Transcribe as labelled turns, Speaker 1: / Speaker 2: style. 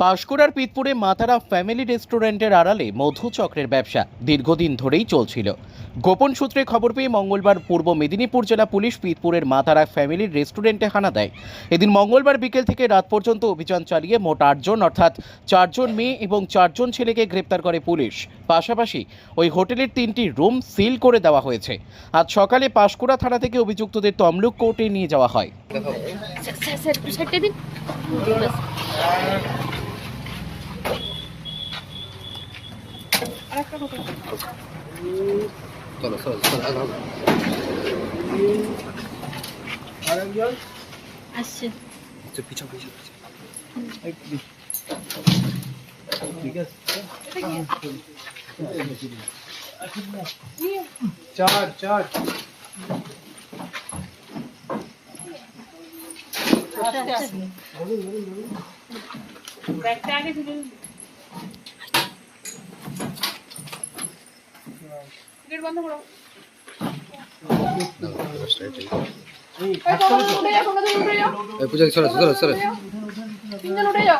Speaker 1: পাঁশকুড়ার পিতপুরে মাতারা ফ্যামিলি রেস্টুরেন্টের আড়ালে মধুচক্রের ব্যবসা দীর্ঘদিন ধরেই চলছিল। গোপন সূত্রে খবর পেয়ে মঙ্গলবার পূর্ব মেদিনীপুর জেলা পুলিশ পিতপুরের মাতারা ফ্যামিলির রেস্টুরেন্টে হানা দেয়। এদিন মঙ্গলবার বিকেল থেকে রাত পর্যন্ত অভিযান চালিয়ে মোট 8 জন অর্থাৎ 4 জন মেয়ে এবং 4 জন ছেলেকে গ্রেপ্তার করে পুলিশ। পাশাপাশি ওই হোটেলের 3টি রুম সিল করে দেওয়া হয়েছে। আজ সকালে পাঁশকুড়া থানা থেকে অভিযুক্তদের তমলুক কোর্টে নিয়ে যাওয়া হয়।
Speaker 2: চলো চলো চলো
Speaker 3: আরেকজন
Speaker 4: আসছে
Speaker 2: আচ্ছা পিছু পিছু
Speaker 3: ঠিক আছে চার চার
Speaker 4: ব্যাগটা আগে তুলে গেট বন্ধ করো।
Speaker 2: পূজা চলো চলো চলো
Speaker 4: তিনজন উঠে যাও।